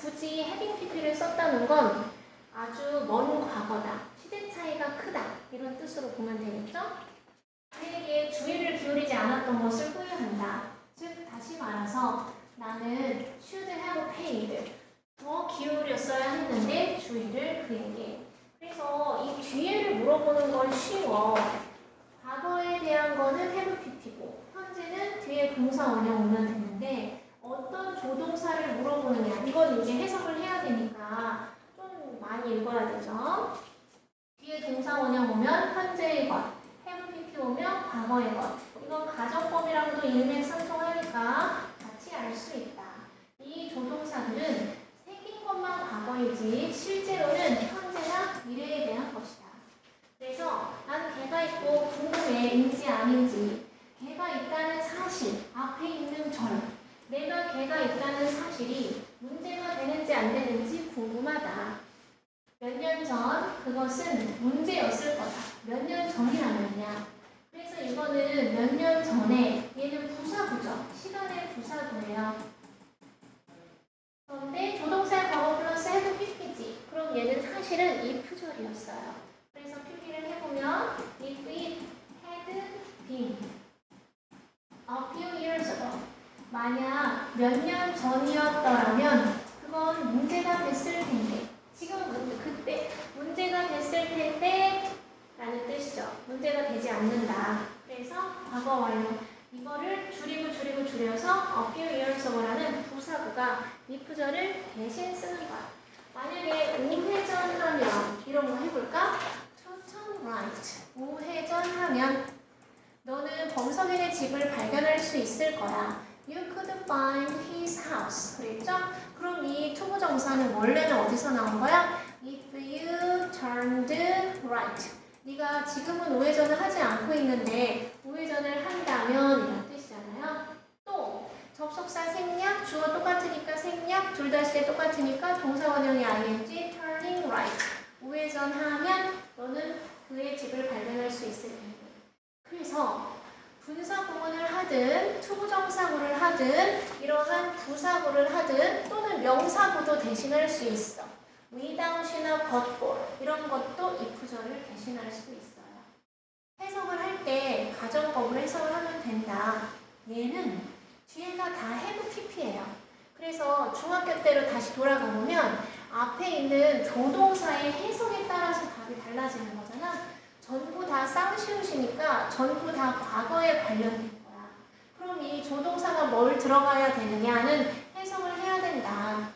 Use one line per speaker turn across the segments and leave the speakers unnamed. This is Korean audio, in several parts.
굳이 having pp를 썼다는 건 아주 먼 과거다. 시대 차이가 크다. 이런 뜻으로 보면 되겠죠? 그에게 주의를 기울이지 않았던 것을 후회한다. 즉 다시 말해서 나는 should have paid. 더 기울였어야 했는데 주의를 그에게. 그래서 이 뒤에를 물어보는 건 쉬워. 과거에 대한 거는 have pp고 현재는 뒤에 동사 원형 오면 되는데 어떤 조동사를 물어보느냐. 이건 이제 해석을 해야 되니까 좀 많이 읽어야 되죠. 뒤에 동사 원형 오면 현재의 것, have pp 오면 과거의 것. 이건 가정법이랑도 일맥상통하니까 같이 알 수 있다. 이 조동사들은 생긴 것만 과거이지 실제로는 현재나 미래에 대한 것이다. 그래서 난 개가 있고 궁금해인지 아닌지, 개가 있다는 사실, 앞에 있는 절, 내가 개가 있다는 사실이 문제가 되는지 안 되는지 궁금하다. 몇 년 전 그것은 문제였을 거다. 몇 년 전이라면요. 그래서 이거는 몇 년 전에 얘는 부사구죠. 시간의 부사구예요. 그런데 조동사 과거 플러스 have pp지. 그럼 얘는 사실은 if절이었어요. 그래서 표기를 해보면 if it had been a few years ago. 만약 몇 년 전이었더라면 그건 문제가 됐을 텐데. 지금 그때 문제가 됐을 텐데 라는 뜻이죠. 문제가 되지 않는다. 그래서 과거 완료. 이거를 줄여서 a few years ago라는 부사구가 if절을 대신 쓰는 거야. 만약에 우회전 하면 이런 거 해볼까? To turn right. 우회전 하면 너는 범석인의 집을 발견할 수 있을 거야. You could find his house. 그랬죠? 그럼 이 투부정사는 원래는 어디서 나온 거야? If you turned right. 네가 지금은 우회전을 하지 않고 있는데 우회전을 한다면 이런 뜻이잖아요. 또 접속사 생략, 주어 똑같으니까 생략, 둘 다 시제 똑같으니까 동사원형이 ing, turning right. 우회전하면 너는 그의 집을 발견할 수 있을 텐데. 그래서 분사 구문을 하든 투부정사구를 하든 이러한 부사구를 하든 또는 명사구도 대신할 수 있어. without이나 but for 이런 것도 if절을 대신할 수 있어요. 해석을 할 때 가정법으로 해석을 하면 된다. 얘는 뒤에가 다 have pp예요. 그래서 중학교 때로 다시 돌아가 보면 앞에 있는 조동사의 해석에 따라서 답이 달라지는 거잖아. 전부 다 쌍시옷이니까 전부 다 과거에 관련된 거야. 그럼 이 조동사가 뭘 들어가야 되느냐는 해석을 해야 된다.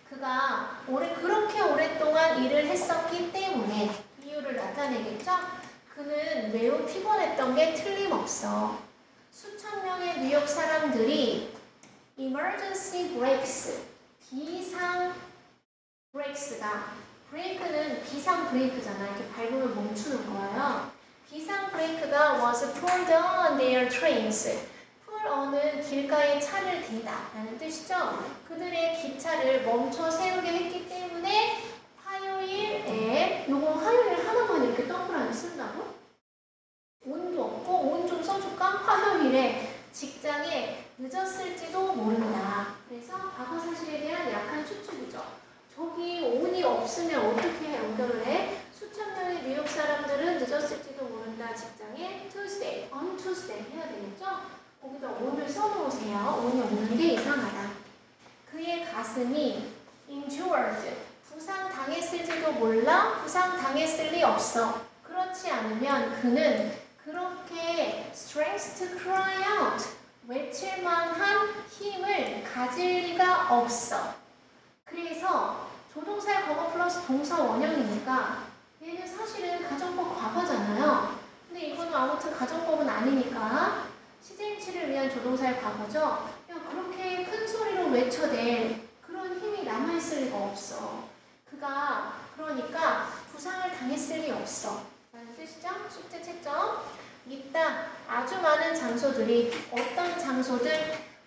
그가 그렇게 오랫동안 일을 했었기 때문에 이유를 나타내겠죠? 그는 매우 피곤했던 게 틀림없어. 수천 명의 뉴욕 사람들이 emergency brakes, 비상 브레이크가 브레이크는 비상 브레이크잖아. 이렇게 밟으면 멈추는 거예요. 비상 브레이크가 was pulled on their trains. pull on은 길가에 차를 대다 라는 뜻이죠. 그들의 기차를 멈춰 세우게 했기 때문에 화요일에 요거 화요일 하나만 이렇게 동그라미 쓴다고? 온도 없고 온 좀 써줄까? 화요일에 직장에 늦었을지도 모른다. 그래서 과거 사실에 대한 약한 추측이죠. 저기 온이 없으면 어떻게 연결을 해? 수천 명의 뉴욕 사람들은 늦었을지도 모른다. 직장에 Tuesday, on Tuesday 해야 되겠죠? 거기다 온을 써놓으세요. 온이 없는 게 이상하다. 그의 가슴이 injured, 부상당했을지도 몰라. 부상당했을 리 없어. 그렇지 않으면 그는 그렇게 strength to cry out, 외칠 만한 힘을 가질 리가 없어. 그래서 조동사의 과거 플러스 동사 원형이니까 얘는 사실은 가정법 과거잖아요. 근데 이거는 아무튼 가정법은 아니니까 시제일치를 위한 조동사의 과거죠. 야, 그렇게 큰 소리로 외쳐댈 그런 힘이 남아있을 리가 없어. 그가 그러니까 부상을 당했을 리 없어. 라는 뜻이죠? 숙제 채점. 있다. 아주 많은 장소들이 어떤 장소들?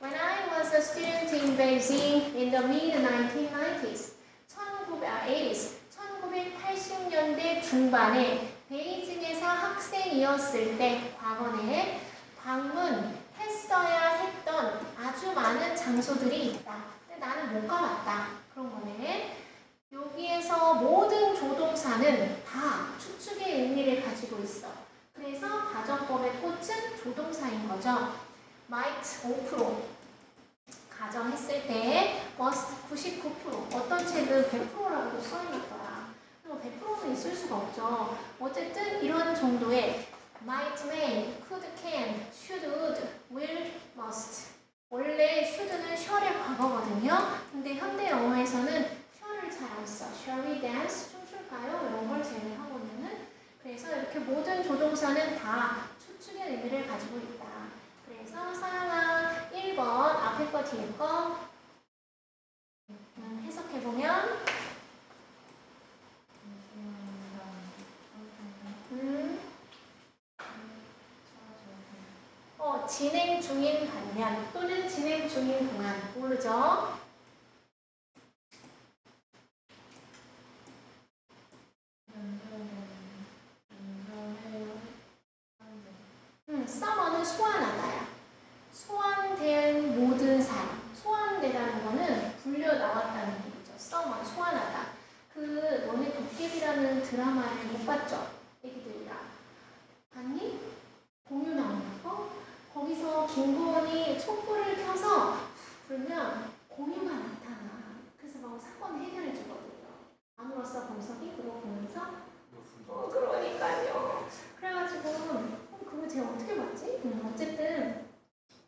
When I was a student in Beijing in the mid-1990s, 1980년대 중반에 베이징에서 학생이었을 때 과거에 방문했어야 했던 아주 많은 장소들이 있다. 근데 나는 못 가봤다. 그런 거네. 여기에서 모든 조동사는 다 추측의 의미를 가지고 있어. 그래서 가정법의 꽃은 조동사인 거죠. might 5%, 가정했을 때 must 99%, 어떤 책은 100%라고도 써있더라. 100%는 있을 수가 없죠. 어쨌든 이런 정도의 might, may, could, can, should, would, will, must. 원래 should는 shall의 과거거든요. 근데 현대 영어에서는 shall을 잘 안 써. Shall we dance? 춤출까요? 이런 걸 제외하고는. 그래서 이렇게 모든 조동사는 다 추측의 의미를 가지고 있다. 그래서 서양아 1번 앞에 거 뒤에 거 해석해보면 진행 중인 반면 또는 진행 중인 동안 모르죠? summer는 소환하다야. 소환된 모든 사람. 소환되다는 거는 불려 나왔다는 얘기죠. summer, 소환하다. 너네 도깨비라는 드라마를 못 봤죠? 애기들이랑. 봤니? 공유 나오는 거? 거기서 김고은이 촛불을 켜서 불면 공유가 나타나. 그래서 막 사건을 해결해 주거든요. 안 울었어, 범석이? 그거 보면서? 그러니까요. 그래가지고 그거 제가 어떻게 봤지? 어쨌든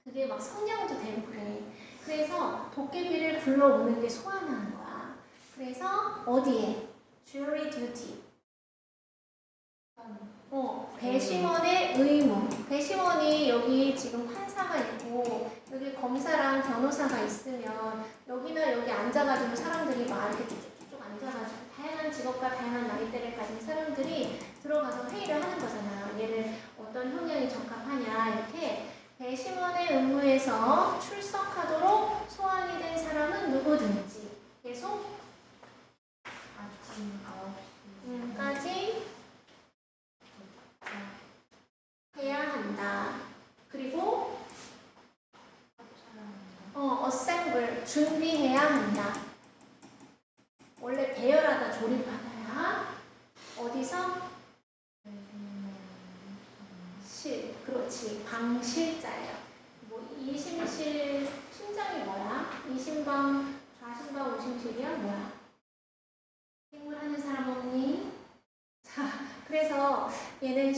그게 막 성냥도 되고 그래. 그래서 도깨비를 불러오는 게 소환하는 거야. 그래서 어디에? jury duty. 배심원의 의무. 배심원이 여기 지금 판사가 있고 여기 검사랑 변호사가 있으면 여기나 여기 앉아가지고 사람들이 막 이렇게 쭉쭉쭉 앉아가지고 다양한 직업과 다양한 나이대를 가진 사람들이 들어가서 회의를 하는 거잖아. 얘를 어떤 형량이 적합하냐 이렇게. 배심원의 의무에서 출석하도록 소환이 된 사람은 누구든지 계속 아침 9시까지 해야 한다. 그리고 assemble 준비해야 한다. 원래 배열하다 조립하다야. 어디서? 실. 그렇지. 방실자예요. 뭐 이심실 심장이 뭐야? 이심방, 좌심방, 우심실이야? 뭐야? 생물하는 사람 없니? 자, 그래서 얘는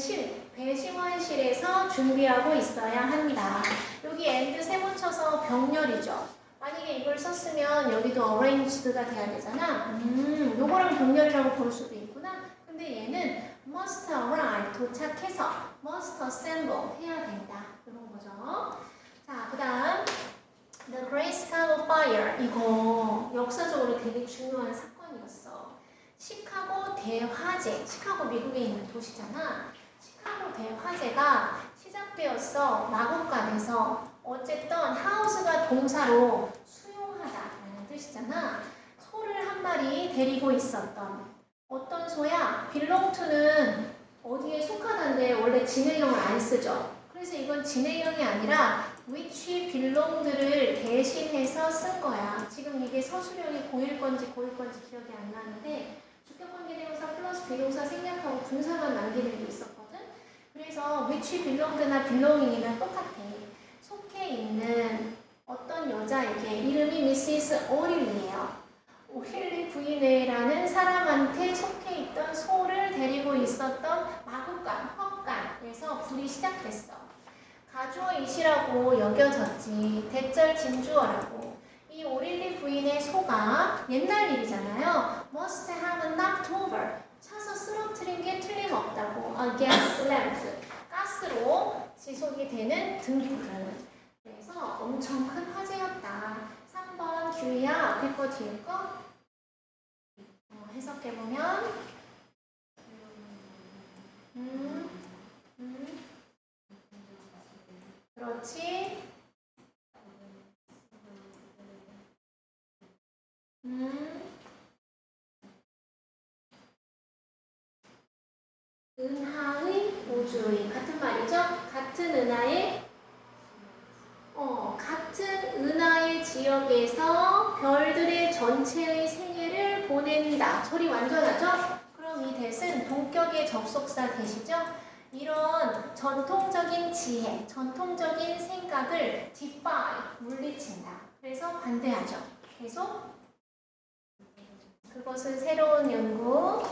배심원실에서 준비하고 있어야 한다. 여기 and 세 번 쳐서 병렬이죠. 만약에 이걸 썼으면 여기도 arranged가 돼야 되잖아. 요거랑 병렬이라고 볼 수도 있구나. 근데 얘는 must arrive, 도착해서 must assemble 해야 된다. 이런 거죠. 자, 그 다음 The Great Chicago Fire. 이거 역사적으로 되게 중요한 사건이었어. 시카고 대화재. 시카고 미국에 있는 도시잖아. 시카고 대화재가 시작되었어. 마곡간에서. 어쨌든 house가 동사로 수용하다라는 뜻이잖아. 소를 한 마리 데리고 있었던 어떤 소야? belong to는 어디에 속하다인데 원래 진행형을 안 쓰죠. 그래서 이건 진행형이 아니라 which belonged를 대신해서 쓴 거야. 지금 이게 서술형이 고일 건지 고일 건지 기억이 안 나는데 주격관계대명사 플러스 비동사 생략하고 분사만 남기는 게 있었거든. 그래서 which belonged나 belonging이나 똑같아. 속해 있는 어떤 여자에게 이름이 미시스 오릴리예요. 오릴리 부인이라는 사람한테 속해 있던 소를 데리고 있었던 마구간, 헛간에서 불이 시작됐어. 가주어이시라고 여겨졌지. 대절 진주어라고. 이 오릴리 부인의 소가 옛날 일이잖아요. must have knocked over. 차서 쓰러뜨린 게 틀림없다고. against lamp. 가스로 지속이 되는 등불을. 그래서 엄청 큰 화재였다. 3번 주희야 앞에 거 뒤에 거 해석해보면 그렇지. 은하의 우주의 같은 말이죠. 같은 은하의 같은 같은 은하의 지역에서 별들의 전체의 생애를 보낸다. 처리 완전하죠? 그럼 이 that은 동격의 접속사 that이죠? 이런 전통적인 지혜, 전통적인 생각을 defy, 물리친다. 그래서 반대하죠. 계속 그것은 새로운 연구.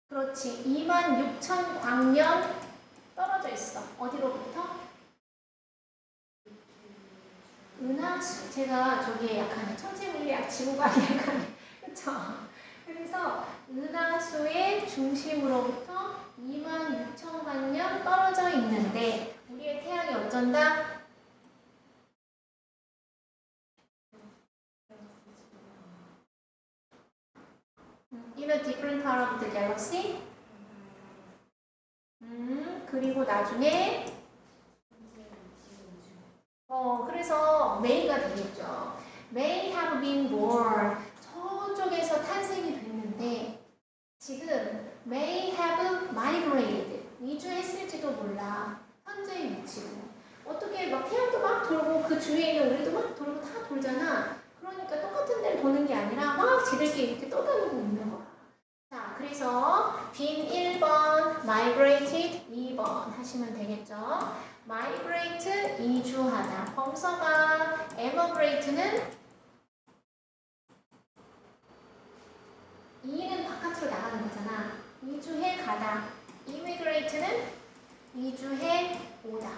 그렇지. 26,000 광년 떨어져 있어. 어디로부터? 은하수. 제가 저기 약간 천체물리학 지구과학 약간 그쵸? 그래서 은하수의 중심으로부터 26,000만 년 떨어져 있는데 우리의 태양이 어쩐다? In a different part of the galaxy. 그리고 나중에 그래서 may가 되겠죠. May have been born. 저쪽에서 탄생이 됐는데 지금 may have migrated. 이주했을지도 몰라. 현재의 위치로. 어떻게 막 태양도 막 돌고 그 주위에 있는 우리도 막 돌고 다 돌잖아. 그러니까 똑같은 데를 도는 게 아니라 막 지들끼리 이렇게 떠다니고 있는 거야. 자, 그래서 빈 1번, migrated 2번 하시면 되겠죠. migrate, 이주하다. 범서가 emigrate는 이는 바깥으로 나가는 거잖아. 이주해 가다. immigrate는 이주해 오다.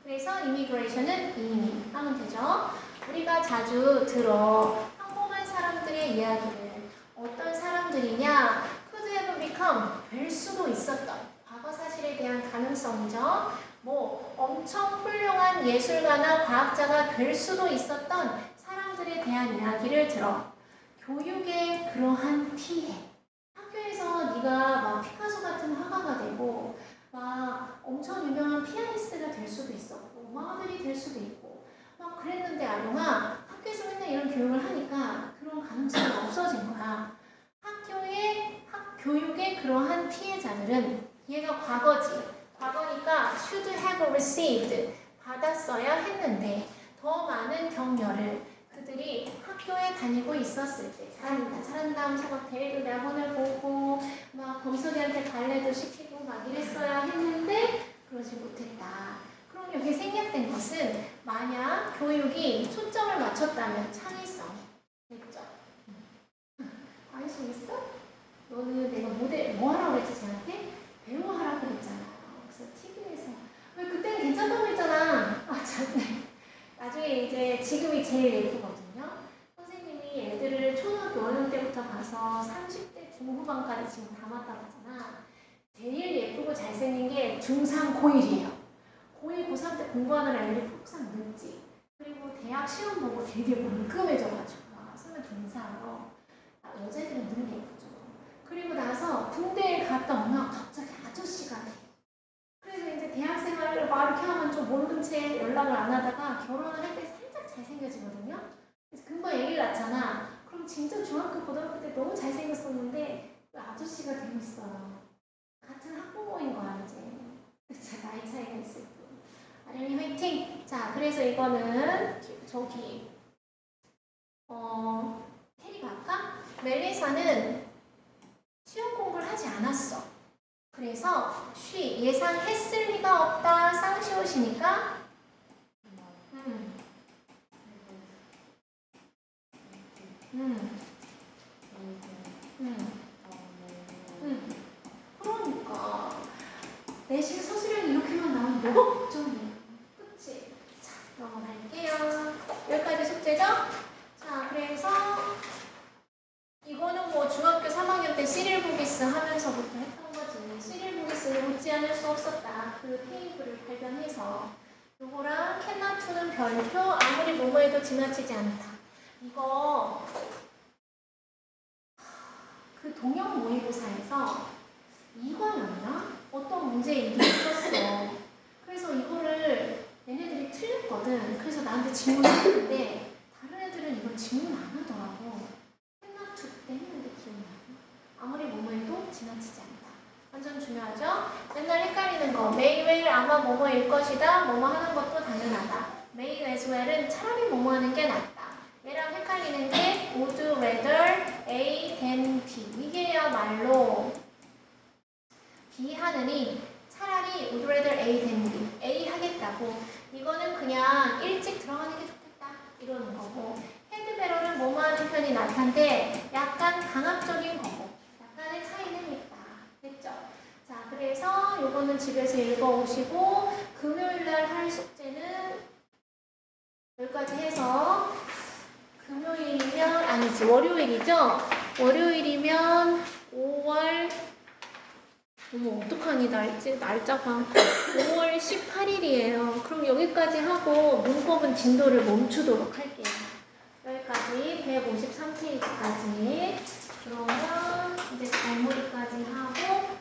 그래서 immigration은 이민 하면 되죠. 우리가 자주 들어 평범한 사람들의 이야기를 어떤 사람들이냐 could have become 될 수도 있었던 과거 사실에 대한 가능성이죠. 뭐 엄청 훌륭한 예술가나 과학자가 될 수도 있었던 사람들에 대한 이야기를 들어. 교육의 그러한 피해. 학교에서 네가 막 피카소 같은 화가가 되고 막 엄청 유명한 피아니스트가 될 수도 있었고 모델이 될 수도 있고 막 그랬는데 아룡아 학교에서 맨날 이런 교육을 하니까 그런 가능성이 없어진 거야. 교육의 그러한 피해자들은 얘가 과거지. 과거니까 should have received 받았어야 했는데 더 많은 격려를 그들이 학교에 다니고 있었을 때 잘한다 하면서 막 대회도 대학원을 보고 막 범석이한테 발레도 시키고 막 이랬어야 했는데 그러지 못했다. 그럼 여기 생략된 것은 만약 교육이 초점을 맞췄다면 창의성 됐죠? 관심 있어? 너는 내가 모델 뭐 하라고 그랬지 쟤한테? 배우 하라고 그랬잖아. 그래서 TV에서 왜 그때는 괜찮다고 했잖아. 아 참네. 나중에 이제 지금이 제일 예쁘거든요. 선생님이 애들을 초등학교 5학년 때부터 가서 30대 중후반까지 지금 다 맡아봤잖아. 제일 예쁘고 잘생긴 게 중3, 고1이에요. 고1, 고3 때 공부하는 애들이 폭삭 늦지. 그리고 대학 시험 보고 되게 멀끔해져가지고 막 쓰면 동사로 여자애들은 늘 예쁘죠. 그리고 나서 군대에 갔다 오면 갑자기 아저씨가 돼. 그래서 이제 대학 생활을 막 이렇게 하면 좀 모른 채 연락을 안 하다가 결혼을 할 때 살짝 잘생겨지거든요. 그래서 금방 애기를 낳잖아. 그럼 진짜 중학교, 고등학교 때 너무 잘생겼었는데 아저씨가 되고 있어요. 같은 학부모인 거야 이제. 그쵸, 나이 차이가 있을 뿐. 아련이 화이팅! 자, 그래서 이거는 저기 테리가 아까 멜리사는 시험 공부를 하지 않았어. 그래서 쉬 예상했을 리가 없다. 쌍시옷이니까 그러니까 내실 서술형이 이렇게만 나오면 뭐가 걱정이야. 그치? 자, 넘어갈게요. 여기까지 숙제죠? 자, 그래서 이거는 뭐 중학교 3학년 때 시릴 보기스 하면서부터 했던 거지. 시릴 보기스를 못지 않을 수 없었다. 그 테이블을 발견해서 요거랑 캔나투는 별표 아무리 뭐뭐해도 지나치지 않다. 이거 그 동영 모의고사에서 이거였나? 어떤 문제에 이게 있었어. 그래서 이거를 얘네들이 틀렸거든. 그래서 나한테 질문을 했는데 다른 애들은 이거 질문 안 하더라고. 생각투 때문에 기억나고. 아무리 뭐뭐 해도 지나치지 않다. 완전 중요하죠? 맨날 헷갈리는 거. may will 아마 뭐뭐일 것이다. 뭐뭐 하는 것도 당연하다. may as well은 차라리 뭐뭐 하는 게 낫다. 얘랑 헷갈리는 게 would rather A than B. 이게야말로 B 하느니 차라리 would rather A than B. A 하겠다고. 이거는 그냥 일찍 들어가는 게 좋겠다. 이러는 거고. 헤드베러는 뭐뭐 하는 편이 낫단데 약간 강압적인 거고. 약간의 차이는 있다. 됐죠? 자, 그래서 요거는 집에서 읽어오시고 금요일날 할 숙제는 여기까지 해서 금요일이면 아니지 월요일이죠? 월요일이면 5월 어머 어떡하니 날짜가 5월 18일이에요. 그럼 여기까지 하고 문법은 진도를 멈추도록 할게요. 여기까지 153페이지까지. 그러면 이제 갈무리까지 하고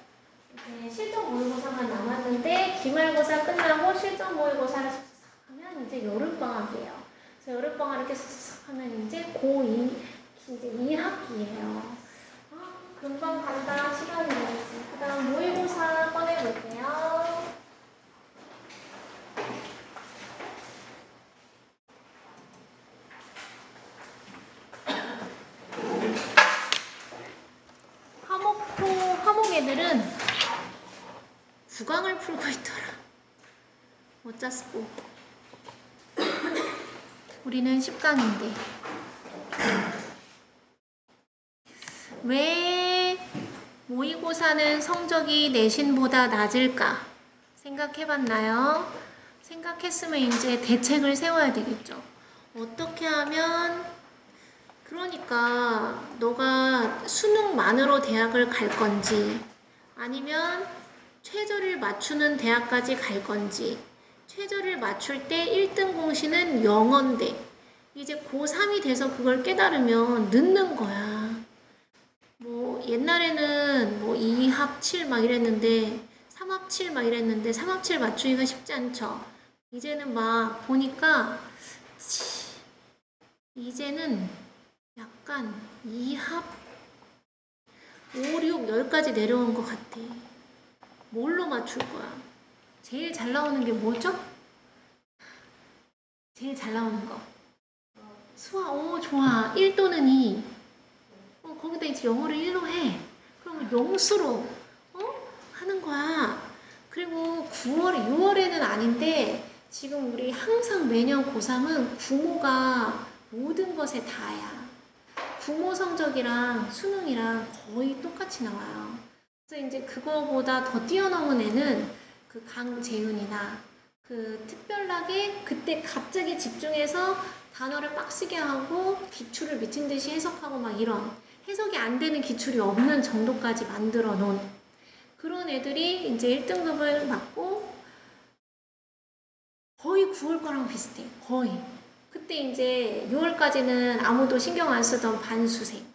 이제 실전 모의고사가 남았는데 기말고사 끝나고 실전 모의고사를 싹싹 하면 이제 여름방학이에요. 그래서 여름방학 이렇게 싹싹 하면 이제 고2 이제 2학기예요. 금방 간다. 시간이 되겠지. 그 다음 모의고사 꺼내볼게요. 화목 애들은 구강을 풀고 있더라. 어쩌스고. 우리는 10강인데. 왜 모의고사는 성적이 내신보다 낮을까? 생각해봤나요? 생각했으면 이제 대책을 세워야 되겠죠. 어떻게 하면 그러니까 너가 수능만으로 대학을 갈 건지 아니면 최저를 맞추는 대학까지 갈 건지 최저를 맞출 때 1등 공시는 영어인데 이제 고3이 돼서 그걸 깨달으면 늦는 거야. 뭐 옛날에는 뭐 2합 7 막 이랬는데 3합 7 막 이랬는데 3합 7 맞추기가 쉽지 않죠. 이제는 막 보니까 이제는 약간 2합 5, 6, 10까지 내려온 것 같아. 뭘로 맞출 거야? 제일 잘 나오는 게 뭐죠? 제일 잘 나오는 거. 수학, 좋아. 1 또는 2. 거기다 이제 영어를 1로 해. 그러면 영수로, 하는 거야. 그리고 9월, 6월에는 아닌데, 지금 우리 항상 매년 고3은 구모가 모든 것에 다야. 구모 성적이랑 수능이랑 거의 똑같이 나와요. 그래서 이제 그거보다 더 뛰어넘은 애는 그 강재윤이나 그 특별하게 그때 갑자기 집중해서 단어를 빡시게 하고 기출을 미친 듯이 해석하고 막 이런 해석이 안 되는 기출이 없는 정도까지 만들어 놓은 그런 애들이 이제 1등급을 맞고 거의 9월 거랑 비슷해. 거의. 그때 이제 6월까지는 아무도 신경 안 쓰던 반수생,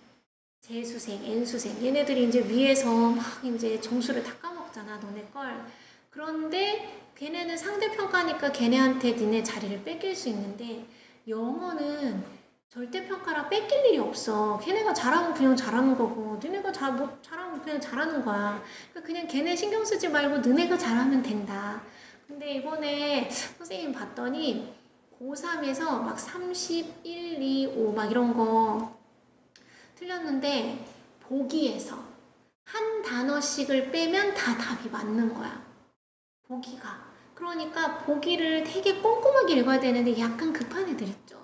재수생, N수생 얘네들이 이제 위에서 막 이제 점수를 다 까먹잖아, 너네 걸. 그런데 걔네는 상대평가니까 걔네한테 니네 자리를 뺏길 수 있는데 영어는 절대평가라 뺏길 일이 없어. 걔네가 잘하면 그냥 잘하는 거고 니네가 잘하면 그냥 잘하는 거야. 그냥 걔네 신경 쓰지 말고 너네가 잘하면 된다. 근데 이번에 선생님 봤더니 고3에서 막 31, 2, 5 막 이런 거 틀렸는데 보기에서 한 단어씩을 빼면 다 답이 맞는 거야. 보기가. 그러니까 보기를 되게 꼼꼼하게 읽어야 되는데 약간 급한 애들 있죠.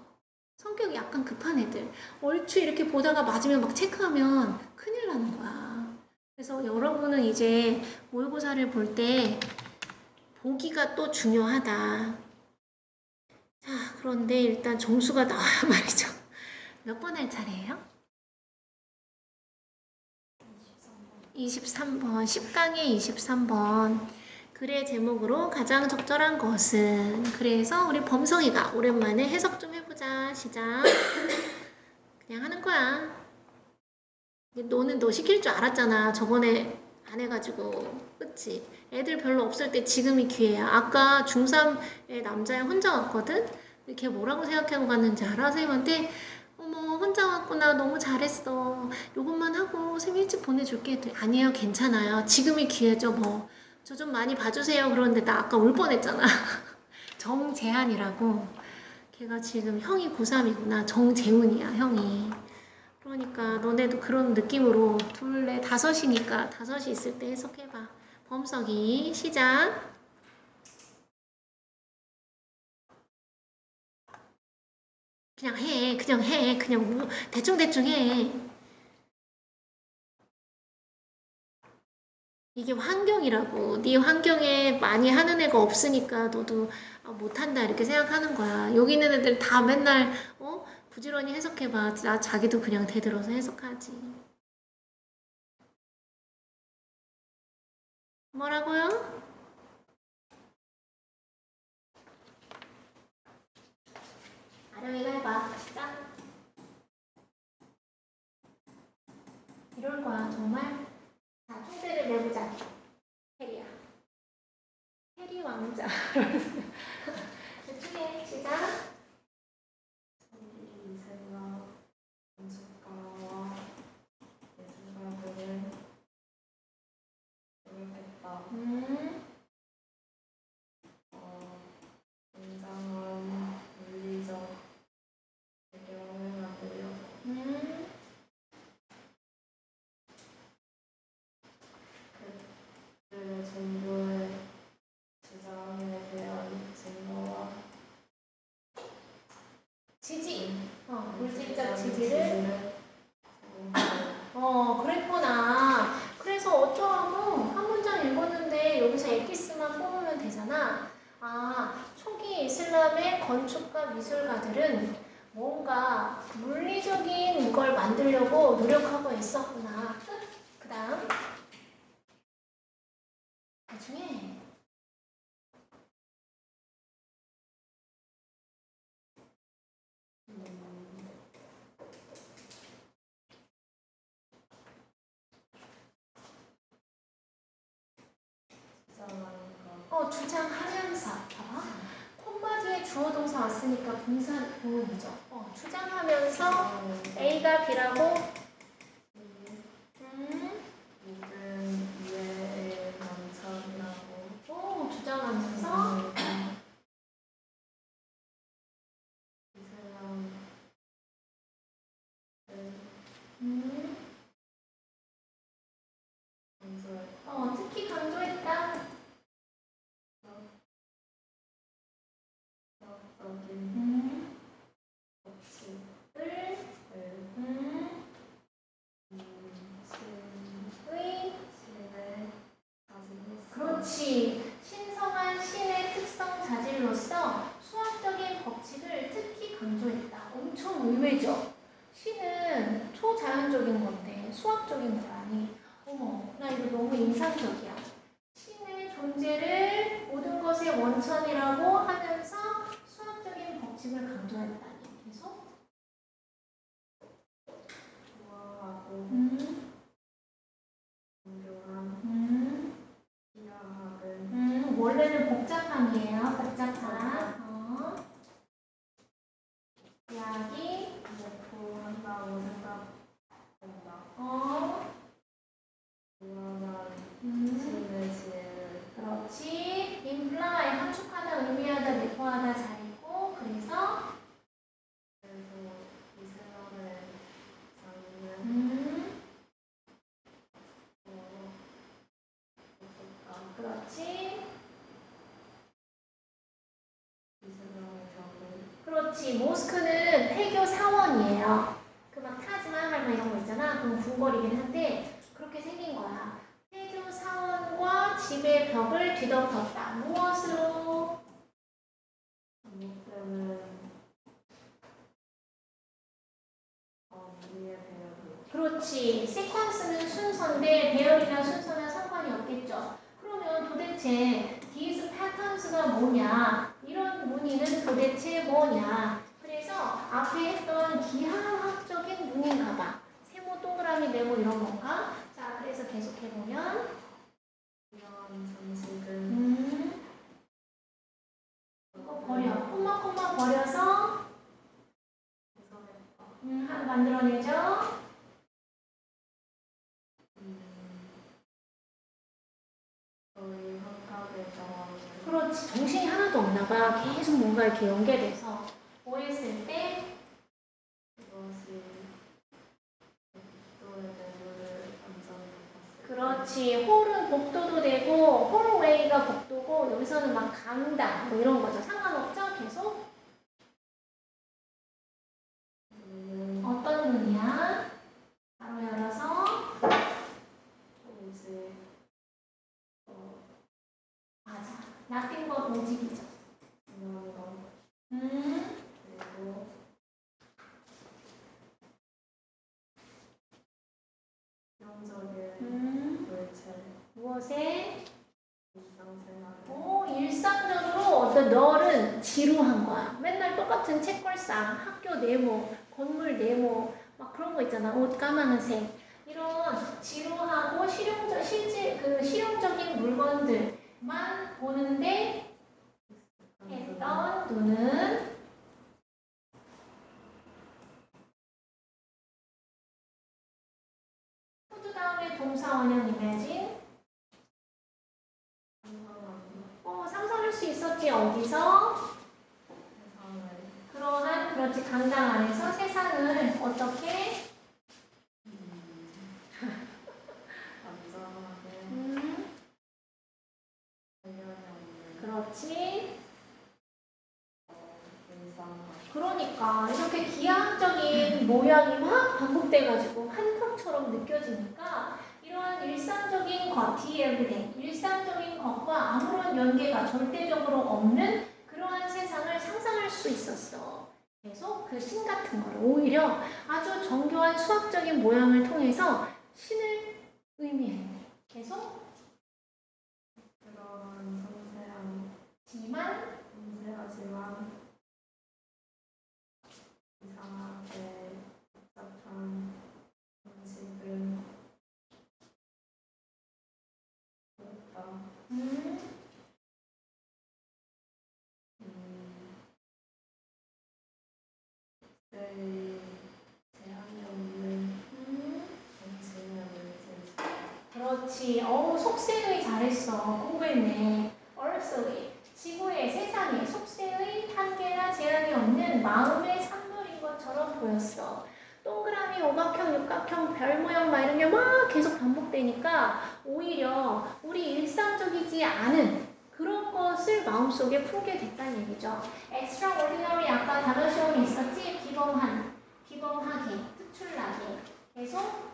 성격이 약간 급한 애들. 얼추 이렇게 보다가 맞으면 막 체크하면 큰일 나는 거야. 그래서 여러분은 이제 모의고사를 볼 때 보기가 또 중요하다. 자, 그런데 일단 점수가 나와야 말이죠. 몇 번 할 차례예요? 23번. 10강의 23번. 글의 제목으로 가장 적절한 것은. 그래서 우리 범성이가 오랜만에 해석 좀 해보자. 시작. 그냥 하는 거야. 너는 너 시킬 줄 알았잖아. 저번에 안 해가지고. 그치? 애들 별로 없을 때 지금이 기회야. 아까 중3의 남자애 혼자 왔거든? 이렇게 뭐라고 생각하고 갔는지 알아? 선생님한테 어머 혼자 왔구나 너무 잘했어 요것만 하고 선생님 일찍 보내줄게. 아니에요 괜찮아요 지금이 기회죠 뭐 저 좀 많이 봐주세요. 그러는데 나 아까 울 뻔했잖아. 정재한이라고 걔가 지금 형이 고3이구나. 정재훈이야 형이. 그러니까 너네도 그런 느낌으로 둘레 다섯이니까 다섯이 있을 때 해석해봐. 범석이 시작. 그냥 해 그냥 대충 해. 이게 환경이라고. 네 환경에 많이 하는 애가 없으니까 너도 못한다 이렇게 생각하는 거야. 여기 있는 애들 다 맨날 부지런히 해석해봐. 나 자기도 그냥 대들어서 해석하지. 뭐라고요? 아령이가 해봐. 시작. 이럴 거야 정말. 자 총대를 내보자. 해리야. 해리 왕자. 대충 해. 시작.
이세가 연습가와 예술가들을 교육했다. 굉장한 물리적 배경을 만들려고 그들의 전부의 주장에 대한 증거와
지지. 물질적 지지를.
제공하여
그랬구나. 그래서 어쩌라고 한 문장 읽었는데 여기서 엑기스만 뽑으면 되잖아. 초기 이슬람의 건축가 미술가들은 뭔가 물리적인 걸 만들려고 노력하고 있었구나. 그 다음 나중에 주장하면서 봐봐. 콤마 뒤에 주어 동사 왔으니까 분사 보험이죠. 주장하면서 A가 B라고
모든 이해의 만찬이라고
주장하면서
이슬람을 강조했다.
특히 강조했다.
과학적인 법칙을 신의 자질로서
그렇지. 신성한 신의 특성 자질로서 수학적인 법칙을 특히 강조했다. 엄청 의외죠. 신은 초자연적인 건데 수학적인 거 아니. 어머, 나 이거 너무 인상적이야. 신의 존재를 모든 것의 원천이라고 하면서 수학적인 법칙을 강조했다니. 계속
우아하고 정교한 이하학은
원래는 복잡함이에요. 복잡함. 이야기
목표한다고 생각된다. 우아한 신의 지혜를
그렇지. imply 함축하다, 의미하다, 내포하다 잘 있고 그래서
이슬람의 장르는
그렇지.
이슬람의 벽은
그렇지. 모스크는 폐교 사원이에요. 그 막 타지마할 막 이런 거 있잖아. 그건 궁궐이긴 한데 그렇게 생긴 거야. 폐교 사원과 집의 벽을 뒤덮었다. 무엇으로?
반복되는 우리의 배열로
그렇지. 시퀀스는 순서인데 배열이나 순서나 상관이 없겠죠. 그러면 도대체 these patterns가 뭐냐? 이런 무늬는 도대체 뭐냐? 그래서 앞에 했던 기하학적인 무늬인가 봐. 세모, 동그라미, 네모 이런 건가? 자, 그래서 계속해보면
이러한 장식은
이거 버려. 콤마 버려서 하나도 없나 봐. 계속 뭔가 이렇게 연계돼서 뭐 했을 때
그것이 복도의 내부를 완전히 덮었을
그렇지. 홀은 복도도 되고 홀웨이가 복도고 여기서는 막 강당 뭐 이런 거죠. 상관없죠? 계속
때는
어떤 눈이야? 바로 열어서
오직
맞아. nothing but 오직이죠.
중요한 것
음.
그리고 실용적인 물체
무엇에?
일상생활에
일상적으로 어떤 널은 지루한 거야. 맨날 똑같은 책걸상, 학교 네모, 건물 네모, 막 그런 거 있잖아. 옷 까만색. 이런 지루하고 실용적인 물건들만 보는데 했던 눈은 후두 다음에 동사 원형 이매진 상상할 수 있었지. 어디서? 그러한 그렇지 강당 안에서 세상을 어떻게
안전하게
음,
관련이 없는
그렇지.
일상과
그러니까 이렇게 기하학적인 모양이 막 반복돼가지고 한컵처럼 느껴지니까 이러한 일상적인 것, 디에브리 일상적인 것과 아무런 연계가 절대적으로 없는 그러한 세상을 상상할 수 있었어. 계속 그 신 같은 거를 오히려 아주 정교한 수학적인 모양을 통해서 신을 의미했네. 계속
그러한
지만
섬세하지만 이상하게 복잡한 음식은 없다. 네, 제한이 없는 정신을 제시.
그렇지. 속세의 잘했어. 공부했네. 얼쏘리. 지구의 세상에 속세의 한계나 제한이 없는 마음의 산물인 것처럼 보였어. 동그라미, 오각형, 육각형, 별 모양 막 이런 게 막 계속 반복되니까 오히려 우리 일상적이지 않은 그런 것을 마음속에 품게 됐다는 얘기죠. extraordinary 아까 단어 시험이 있었지? 비범한, 비범하게, 특출나게. 계속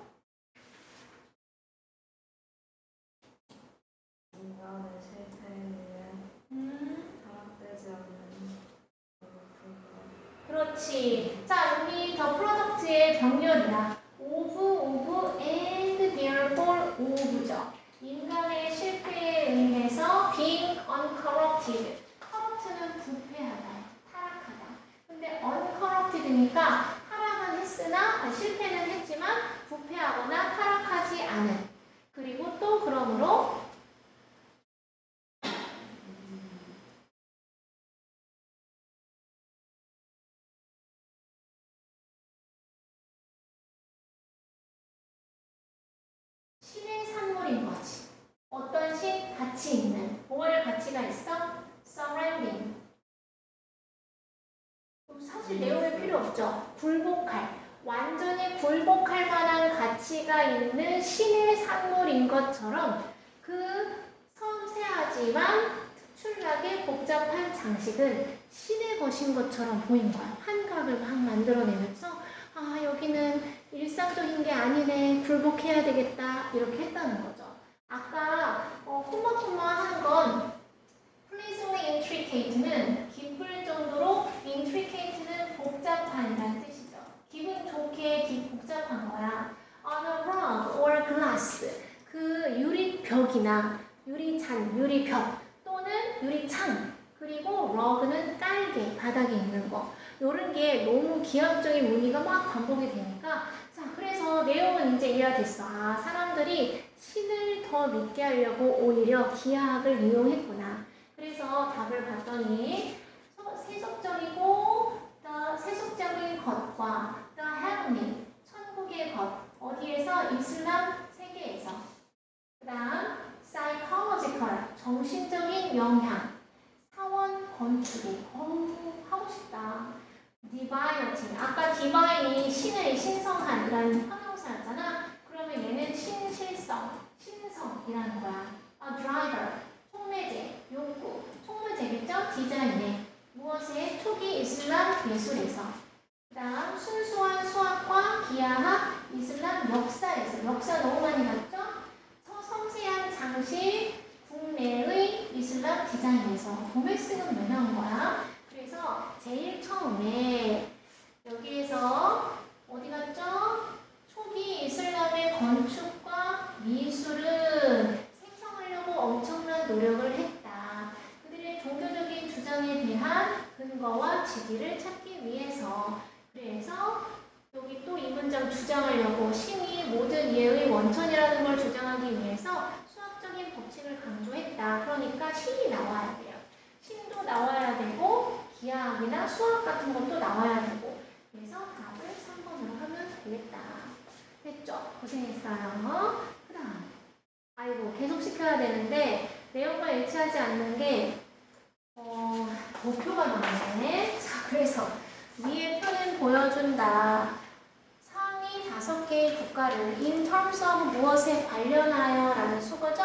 인간의 실패에 의해 타락되지 않는 배고픈 것.
그렇지. 자, 여기 더 프로덕트의 병렬이야. of, and, therefore, of죠. 인간의 실패에 의해서 being uncorrupted. corrupt는 부패하다, 타락하다. 근데 uncorrupted니까 타락은 했으나, 실패는 했지만 부패하거나 타락하지 않은. 그리고 또 그러므로 신의 산물인 거지. 어떤 신? 가치 있는. 뭘 가치가 있어? surrounding. 사실 내용이 필요 없죠. 굴복할. 완전히 굴복할 만한 가치가 있는 신의 산물인 것처럼 그 섬세하지만 특출나게 복잡한 장식은 신의 것인 것처럼 보인 거야. 환각을 막 만들어내면서 아, 여기는 일상적인 게 아니네. 굴복해야 되겠다. 이렇게 했다는 거죠. 아까 콤마콤마 하는 건 pleasantly intricate는 기쁠 정도로 intricate는 복잡한이라는 뜻이죠. 기분 좋게 복잡한 거야. On a rug or glass 그 유리벽이나 유리잔, 유리벽 또는 유리창 그리고 rug는 깔개, 바닥에 있는 거 이런 게 너무 기하학적인 무늬가 막 반복이 되니까 자 그래서 내용은 이제 이해가 됐어. 아 사람들이 신을 더 믿게 하려고 오히려 기하학을 이용했구나. 그래서 답을 봤더니 세속적인 것과 the heavenly 천국의 것 어디에서? 이슬람 세계에서 그 다음 psychological 정신적인 영향 사원 divine이었지. 아까 divine이 신의 신성한이라는 형용사였잖아. 그러면 얘는 신실성, 신성이라는 거야. A driver, 촉매제, 욕구, 촉매제겠죠? 디자인에. 무엇에? 초기 이슬람 예술에서. 그 다음 순수한 수학과 기하학, 이슬람 역사에서. 역사 너무 많이 봤죠? 섬세한 장식, 국내의 이슬람 디자인에서. 도메스틱은 왜 나온 거야? 그래서 제일 처음에 여기에서 어디 갔죠? 초기 이슬람의 건축과 미술은 생성하려고 엄청난 노력을 했다. 그들의 종교적인 주장에 대한 근거와 지지를 찾기 위해서. 그래서 여기 또 이 문장 주장하려고 신이 모든 이해의 원천이라는 걸 주장하기 위해서 수학적인 법칙을 강조했다. 그러니까 신이 나와야 돼요. 신도 나와야 되고 기하학이나 수학 같은 것도 나와야 되고. 그래서 답을 3번으로 하면 되겠다. 됐죠? 고생했어요. 그 다음 아이고 계속 시켜야 되는데 내용과 일치하지 않는 게 도표가 나오네. 자, 그래서 위의 표는 보여준다. 상위 5개의 국가를 in terms of 무엇에 관련하여 라는 수거죠.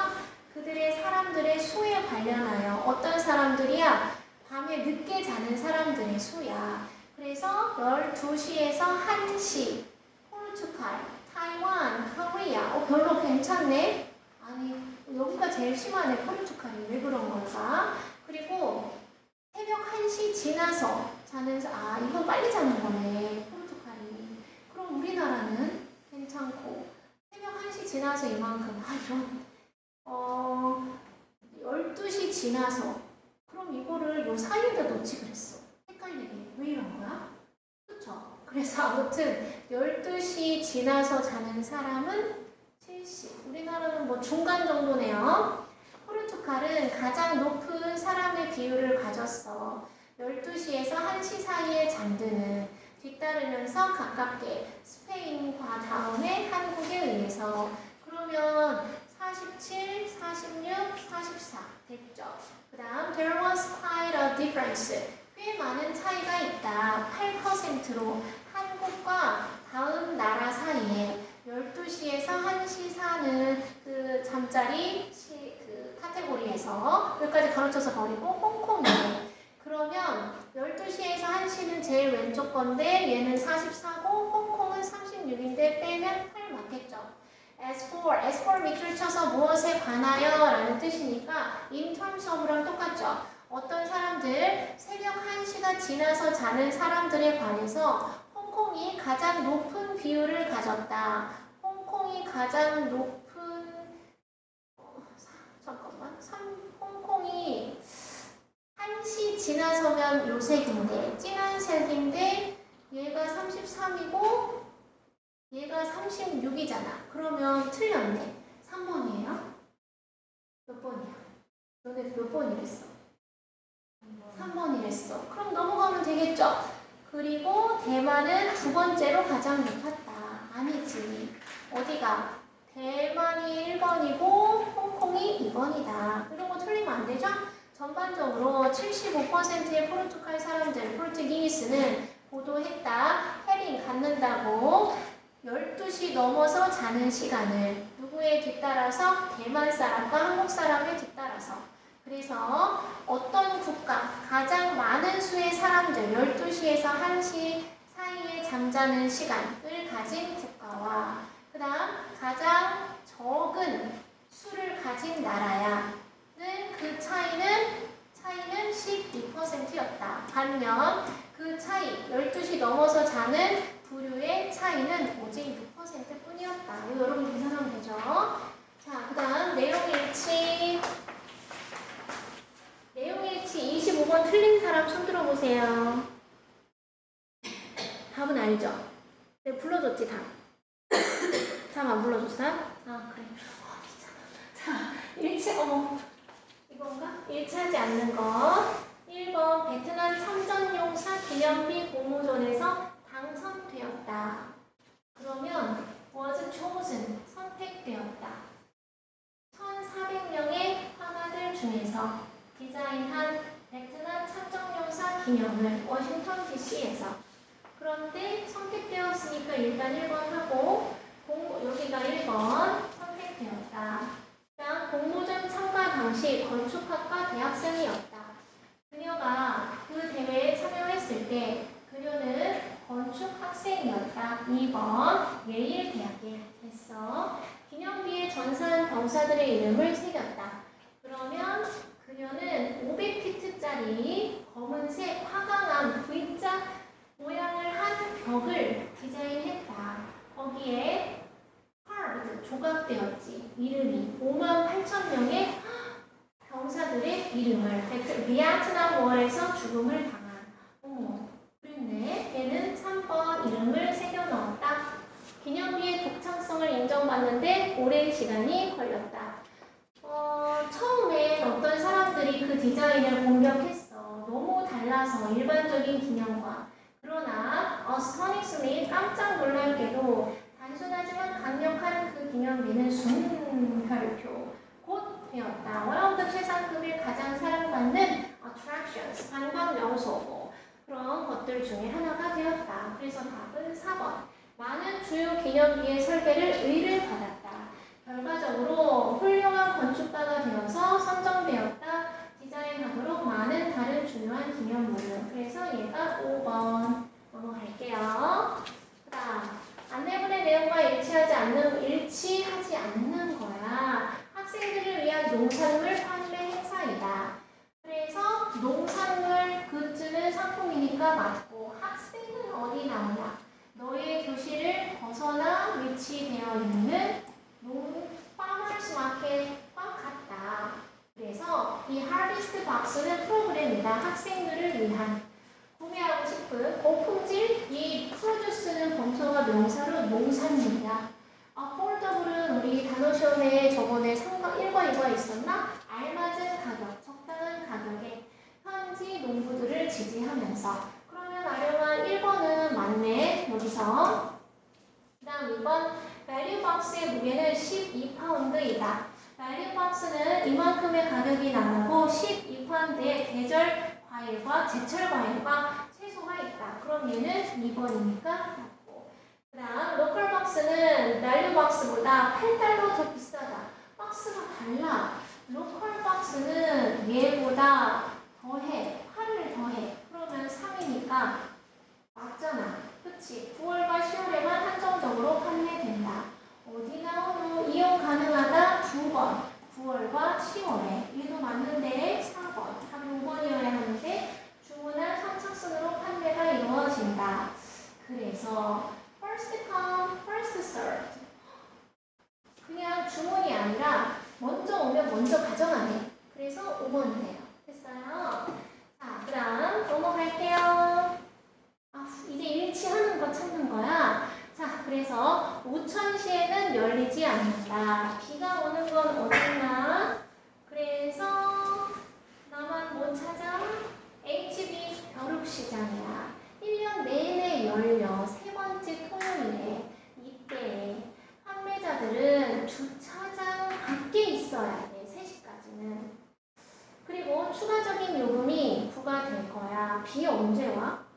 그들의 사람들의 수에 관련하여. 어떤 사람들이야? 밤에 늦게 자는 사람들의 수야. 그래서 12시에서 1시 포르투갈, 타이완, 코리아. 별로 괜찮네. 아니 여기가 제일 심하네. 포르투갈이 왜 그런 걸까? 그리고 새벽 1시 지나서 자는 이건 빨리 자는 거네. 포르투갈이. 그럼 우리나라는 괜찮고 새벽 1시 지나서 이만큼. 이런 12시 지나서. 그럼 이거를 요 사이에다 놓지 그랬어. 헷갈리게. 왜 이런 거야? 그쵸? 그래서 아무튼 12시 지나서 자는 사람은 70. 우리나라는 뭐 중간 정도네요. 포르투갈은 가장 높은 사람의 비율을 가졌어. 12시에서 1시 사이에 잠드는. 뒤따르면서 가깝게 스페인과 다음에 한국에 의해서. 그러면 47, 46, 44 됐죠? 그 다음 there was quite a difference. 꽤 많은 차이가 있다. 8%로 한국과 다음 나라 사이에 12시에서 1시 사는 그 잠자리 그 카테고리에서 여기까지 가로쳐서 버리고 홍콩이네. 그러면 12시에서 1시는 제일 왼쪽 건데 얘는 44고 홍콩은 36인데 빼면 8 맞겠죠? As for 밑줄 쳐서 무엇에 관하여 라는 뜻이니까 in terms of랑 똑같죠? 어떤 사람들 새벽 1시가 지나서 자는 사람들에 관해서 홍콩이 가장 높은 비율을 가졌다. 홍콩이 가장 높은 홍콩이 1시 지나서면 요색인데 진한 색인데 얘가 33이고 얘가 36이잖아. 그러면 틀렸네. 3번이에요? 몇 번이야? 너네 몇 번이랬어? 3번이랬어. 그럼 넘어가면 되겠죠? 그리고 대만은 두 번째로 가장 높았다. 아니지. 어디가? 대만이 1번이고 홍콩이 2번이다. 이런 거 틀리면 안 되죠? 전반적으로 75%의 포르투갈 사람들, 포르투기스는 보도했다. 해링 갖는다고 12시 넘어서 자는 시간을 누구에 뒤따라서? 대만 사람과 한국 사람에 뒤따라서. 그래서 어떤 국가 가장 많은 수의 사람들 12시에서 1시 사이에 잠자는 시간을 가진 국가와 그 다음 가장 적은 수를 가진 나라야 는 그 차이는 12%였다. 반면 그 차이 12시 넘어서 자는 부류의 차이는 오직 6% 뿐이었다. 이거 여러분 계산하면 되죠? 자, 그 다음 내용일치 25번 틀린 사람 손 들어보세요. 답은 알죠? 내가 불러줬지 답. 답 안 불러줬어요? 그래. 자, 이건가? 일치하지 않는 거. 1번 베트남 참전용사 기념비 공모전에서 당선되었다. 그러면 was chosen, 선택되었다. 1,400명의 화가들 중에서 디자인한 베트남 참전용사 기념을 워싱턴 DC에서 그런데 선택되었으니까 일단 1번 하고 여기가 1번 선택되었다. 그다음 공모전 참가 당시 건축학과 대학생이었다. 그녀가 그 대회에 참여했을 때 그녀는 건축학생이었다. 2번 예일 대학에 했어. 기념비에 전사한 병사들의 이름을 새겼다. 그러면 그녀는 500피트짜리 검은색 화강암 V자 모양을 한 벽을 디자인했다. 거기에 carved, 조각되었지. 이름이 58,000명의 병사들의 이름을 비에트남 월에서 죽음을 당한. 어머, 그랬네. 얘는 3번 이름을 새겨 넣었다. 기념비의 독창성을 인정받는데 오랜 시간이 걸렸다. 처음엔 어떤 사람들이 그 디자인을 공격했어. 너무 달라서 일반적인 기념과. 그러나 astonishingly 깜짝 놀랄게도 단순하지만 강력한 그 기념비는 순혈표 곧 되었다. 월드 최상급의 가장 사랑받는 attractions 관광 명소고 그런 것들 중에 하나가 되었다. 그래서 답은 4번. 많은 주요 기념비의 설계를 의뢰를 받았다. 결과적으로 훌륭한 건축가가 되어서 선정되었다. 디자인하도록 많은 다른 중요한 기념물을. 그래서 얘가 5번 넘어갈게요. 그 다음 안내문의 내용과 일치하지 않는 거야. 학생들을 위한 농산물 판매 행사이다. 그래서 농산물 굿즈는 상품이니까 맞고 학생은 어디 나오냐? 너의 교실을 벗어나 위치되어 있는 파머스 마켓과 같다. 그래서 이 하비스트 박스는 프로그램이다. 학생들을 위한 구매하고 싶은 고품질 이 프로듀스는 범서와 명사로 농산물이야. affordable은 우리 단어 시험에 저번에 3과 1과 2가 있었나? 알맞은 가격, 적당한 가격에 현지 농부들을 지지하면서. 그러면 아령아 1번은 맞네. 여기서. 그 다음 2번 value 박스의 무게는 12파운드이다. value 박스는 이만큼의 가격이 나가고 12파운드의 계절 과일과 제철 과일과 채소가 있다. 그럼 얘는 2번이니까 맞고. 그 다음 로컬 박스는 value 박스보다 $8 더 비싸다. 박스가 달라. 로컬 박스는 얘보다 더해. 8을 더해. 그러면 3이니까 맞잖아. 그치? 9월과 10월에만 한정적으로 판매된다. 어디 나오노? 이용 가능하다? 2번. 9월과 10월에. 얘도 맞는데 4번. 답이 5번이어야 하는데 주문한 선착순으로 판매가 이루어진다. 그래서 first come, first served. 그냥 주문이 아니라 먼저 오면 먼저 가져가네. 그래서 5번이네요. 됐어요? 자, 그 다음 넘어갈게요. 이제 일치하는 거 찾는 거야. 자, 그래서 우천시에는 열리지 않는다. 비가 오는 건 어딨나? 그래서 나만 못 찾아? HB 벼룩시장이야. 1년 내내 열려. 세 번째 토요일에. 이때 판매자들은 주차장 밖에 있어야 돼. 3시까지는. 그리고 추가적인 요금이 부과될 거야. 비 언제 와?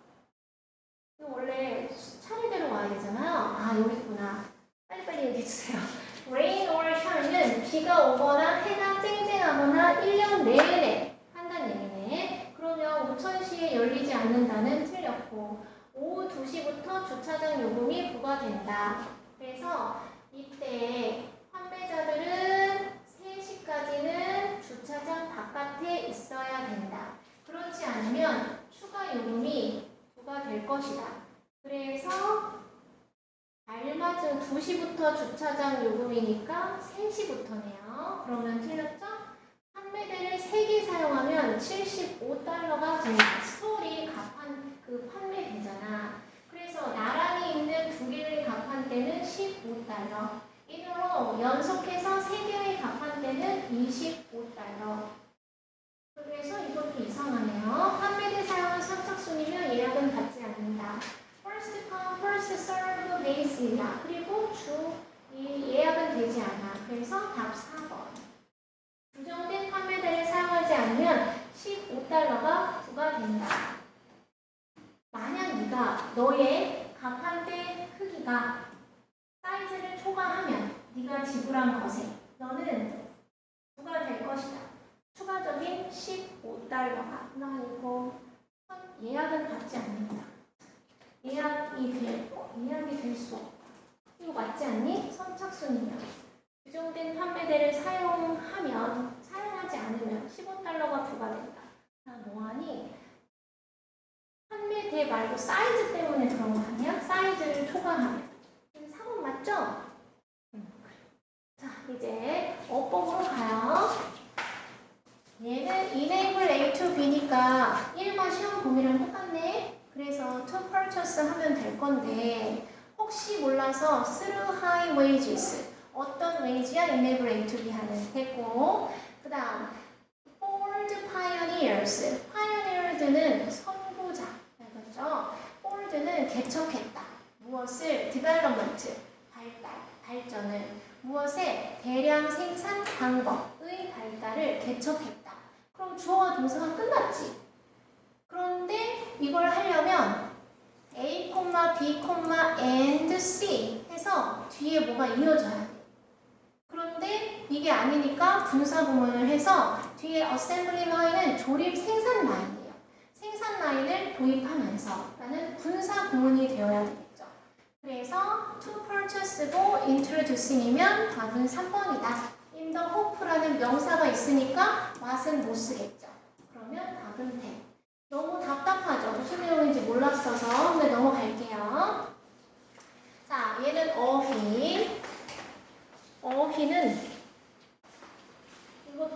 원래 차례대로 와야 되잖아요. 여기 있구나. 빨리빨리 얘기해주세요. Rain or shine은 비가 오거나 해가 쨍쨍하거나 1년 내내 한다는 얘기네. 그러면 우천시에 열리지 않는다는 틀렸고 오후 2시부터 주차장 요금이 부과된다. 그래서 이때 판매자들은 3시까지는 주차장 바깥에 있어야 된다. 그렇지 않으면 추가 요금이 될 것이다. 그래서 알맞은 2시부터 주차장 요금이니까 3시부터네요. 그러면 틀렸죠? 판매대를 3개 사용하면 $75가 됩니다. 스토리 갑판 그 판매되잖아. 그래서 나란히 있는 2개의 갑판대는 $15. 이로 연속해서 3개의 갑판대는 $25. 그래서 이것도 이상하네요. 판매대 사용한 선착순이면 예약은 받지 않는다. First come, first serve base이다. 그리고 예약은 되지 않아. 그래서 답 4번. 규정된 판매대를 사용하지 않으면 $15가 부과된다. 만약 네가 너의 가판대 크기가 사이즈를 초과하면 네가 지불한 것에 너는 부과될 것이다. 추가적인 $15가 나 이거 예약은 받지 않는다. 예약이 될 수 없다. 이거 맞지 않니? 선착순이면 규정된 판매대를 사용하지 않으면 $15가 부과된다. 나 뭐하니? 판매대 말고 사이즈 때문에 그런 거 아니야? 사이즈를 초과하면. 4번 맞죠? 자, 이제 어법으로 가요. 얘는 enable A to B니까 1번 시험 범위랑 똑같네. 그래서 to purchase 하면 될 건데 혹시 몰라서 through high wages 어떤 wage야? enable A to B 하는 됐고 그 다음 Ford pioneers pioneers는 선구자 알겠죠? Ford는 개척했다. 무엇을? development 발전을 무엇의? 대량 생산 방법의 발달을 개척했다. 그럼 주어와 동사가 끝났지. 그런데 이걸 하려면 A, B, and C 해서 뒤에 뭐가 이어져야 돼. 그런데 이게 아니니까 분사 구문을 해서 뒤에 assembly line은 조립 생산 라인이에요. 생산 라인을 도입하면서 라는 분사 구문이 되어야 되겠죠. 그래서 to purchase고 introducing이면 답은 3번이다. in the hope라는 명사가 있으니까 what은 못 쓰겠죠. 그러면 답은 100. 너무 답답하죠? 무슨 내용인지 몰랐어서. 근데 넘어갈게요. 자, 얘는 어휘. 어휘는 이거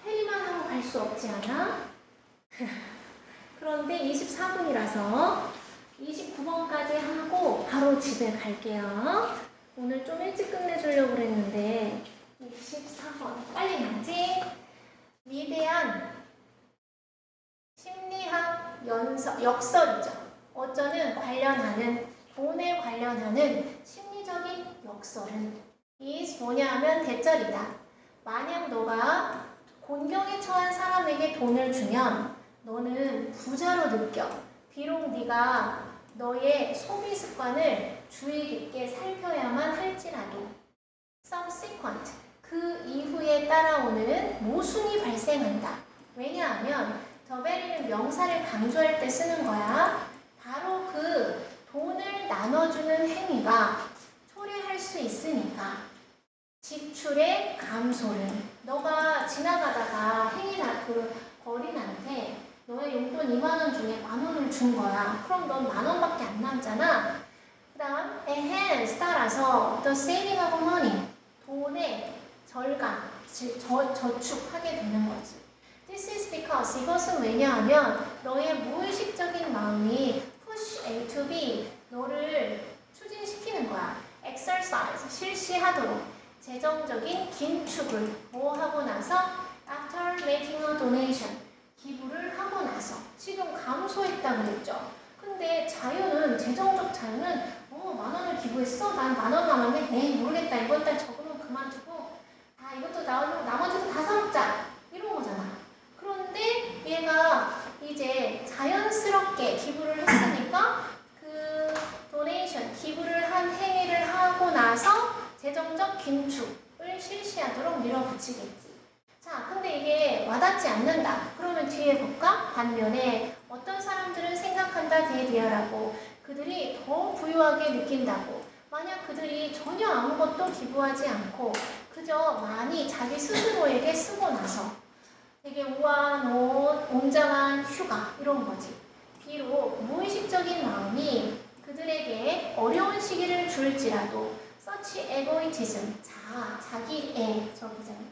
해리만 하고 갈 수 없지 않아? 그런데 24분이라서 29번까지 하고 바로 집에 갈게요. 오늘 좀 일찍 끝내주려고 그랬는데 24번 빨리 가지? 위대한 심리학 역설이죠. 어쩌는 관련하는 돈에 관련하는 심리적인 역설은 is 뭐냐 하면 대절이다. 만약 너가 곤경에 처한 사람에게 돈을 주면 너는 부자로 느껴. 비록 네가 너의 소비 습관을 주의 깊게 살펴야만 할지라도 subsequent 그 이후에 따라오는 모순이 발생한다. 왜냐하면 the very는 명사를 강조할 때 쓰는 거야. 바로 그 돈을 나눠주는 행위가 초래할 수 있으니까 지출의 감소를 너가 지나가다가 그 거린한테 너의 용돈 2만원 중에 만원을 준 거야. 그럼 넌 만원밖에 안 남잖아. 그 다음 enhance 따라서 the saving of money 돈의 절감, 저축하게 되는 거지. This is because 이것은 왜냐하면 너의 무의식적인 마음이 push A to B 너를 추진시키는 거야. exercise 실시하도록 재정적인 긴축을 뭐 하고 나서 after making a donation 기부를 하고 나서 지금 감소했다고 했죠. 근데 자유는 재정적 자유는 만원을 기부했어? 난 만원 남았네? 에이 모르겠다. 이번 달 적으면 그만두고 이것도 나머지도 다 사먹자 이런 거잖아. 그런데 얘가 이제 자연스럽게 기부를 했으니까 그 도네이션 기부를 한 행위를 하고 나서 재정적 긴축을 실시하도록 밀어붙이겠지. 자, 근데 이게 와닿지 않는다. 그러면 뒤에 볼까? 반면에 어떤 사람들은 생각한다 데디어라고 그들이 더 부유하게 느낀다고. 만약 그들이 전혀 아무것도 기부하지 않고 그저 많이 자기 스스로에게 쓰고 나서 되게 우아한 옷, 웅장한 휴가 이런 거지. 비록 무의식적인 마음이 그들에게 어려운 시기를 줄지라도 such egoism, 자기애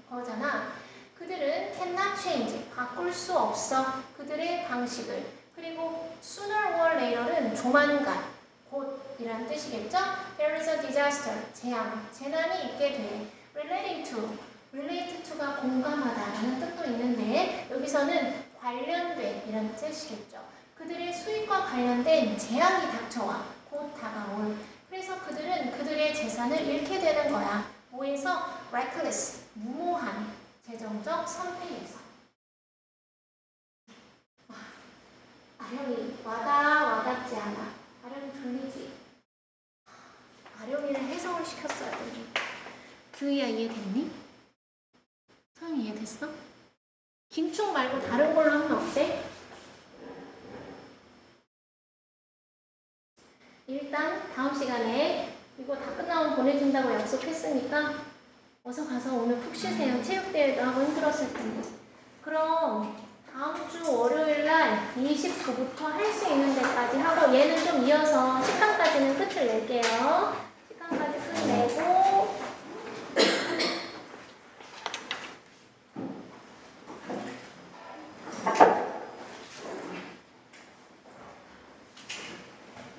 거잖아. 그들은 cannot change, 바꿀 수 없어. 그들의 방식을. 그리고 sooner or later는 조만간, 곧이란 뜻이겠죠? There is a disaster, 재난이 있게 돼. relating to, relate to가 공감하다라는 뜻도 있는데 여기서는 관련된 이란 뜻이겠죠. 그들의 수익과 관련된 재앙이 닥쳐와 곧 다가올. 그래서 그들은 그들의 재산을 잃게 되는 거야. 뭐에서? reckless, 무모한 재정적 선택에서. 아령이 와닿지 않아. 이해됐니? 서영이 이해됐어? 긴축 말고 다른 걸로 하면 어때? 일단 다음 시간에 이거 다 끝나면 보내준다고 약속했으니까 어서 가서 오늘 푹 쉬세요. 체육대회도 하고 힘들었을 텐데. 그럼 다음 주 월요일날 29부터 할 수 있는 데까지 하고 얘는 좀 이어서 10강까지는 끝을 낼게요.